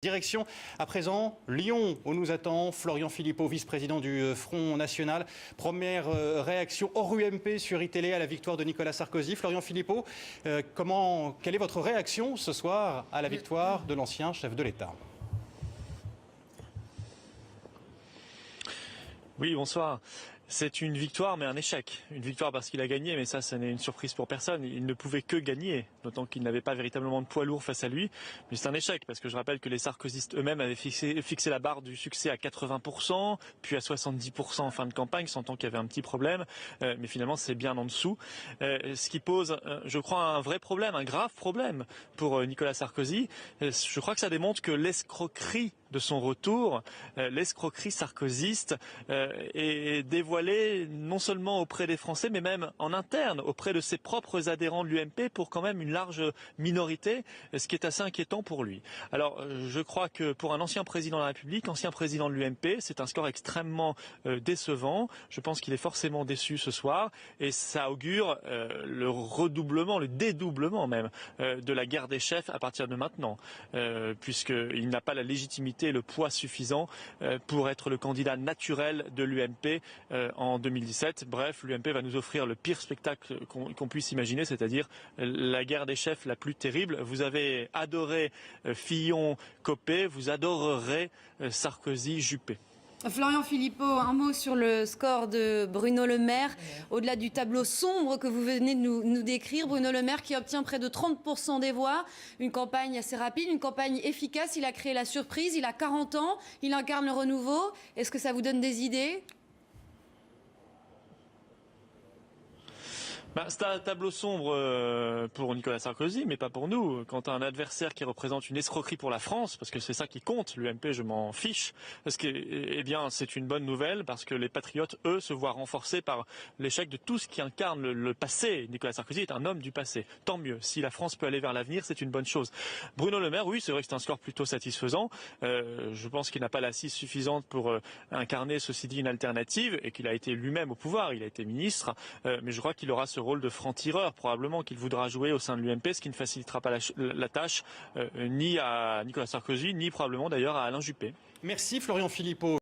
Direction à présent Lyon, où nous attend Florian Philippot, vice-président du Front National. Première réaction hors UMP sur iTélé à la victoire de Nicolas Sarkozy. Florian Philippot, quelle est votre réaction ce soir à la victoire de l'ancien chef de l'État ? Oui, bonsoir. C'est une victoire, mais un échec. Une victoire parce qu'il a gagné, mais ça n'est une surprise pour personne. Il ne pouvait que gagner, d'autant qu'il n'avait pas véritablement de poids lourd face à lui. Mais c'est un échec, parce que je rappelle que les sarkozystes eux-mêmes avaient fixé la barre du succès à 80%, puis à 70% en fin de campagne, sentant qu'il y avait un petit problème. Mais finalement, c'est bien en dessous. Ce qui pose, je crois, un vrai problème, un grave problème pour Nicolas Sarkozy. Je crois que ça démontre que l'escroquerie de son retour, l'escroquerie sarkozyste, est dévoilée non seulement auprès des Français, mais même en interne, auprès de ses propres adhérents de l'UMP, pour quand même une large minorité, ce qui est assez inquiétant pour lui. Alors, je crois que pour un ancien président de la République, ancien président de l'UMP, c'est un score extrêmement décevant. Je pense qu'il est forcément déçu ce soir, et ça augure le redoublement, le dédoublement même, de la guerre des chefs à partir de maintenant, puisqu'il n'a pas la légitimité et le poids suffisant pour être le candidat naturel de l'UMP en 2017. Bref, l'UMP va nous offrir le pire spectacle qu'on puisse imaginer, c'est-à-dire la guerre des chefs la plus terrible. Vous avez adoré Fillon, Copé, vous adorerez Sarkozy, Juppé. Florian Philippot, un mot sur le score de Bruno Le Maire. Au-delà du tableau sombre que vous venez de nous décrire, Bruno Le Maire qui obtient près de 30% des voix. Une campagne assez rapide, une campagne efficace. Il a créé la surprise, il a 40 ans, il incarne le renouveau. Est-ce que ça vous donne des idées ? C'est un tableau sombre pour Nicolas Sarkozy, mais pas pour nous. Quand un adversaire qui représente une escroquerie pour la France, parce que c'est ça qui compte, l'UMP je m'en fiche, parce que c'est une bonne nouvelle, parce que les patriotes, eux, se voient renforcés par l'échec de tout ce qui incarne le passé. Nicolas Sarkozy est un homme du passé. Tant mieux. Si la France peut aller vers l'avenir, c'est une bonne chose. Bruno Le Maire, oui, c'est vrai que c'est un score plutôt satisfaisant. Je pense qu'il n'a pas l'assise suffisante pour incarner, ceci dit, une alternative, et qu'il a été lui-même au pouvoir. Il a été ministre, mais je crois qu'il aura ce rôle de franc-tireur, probablement, qu'il voudra jouer au sein de l'UMP, ce qui ne facilitera pas la tâche ni à Nicolas Sarkozy, ni probablement d'ailleurs à Alain Juppé. Merci Florian Philippot.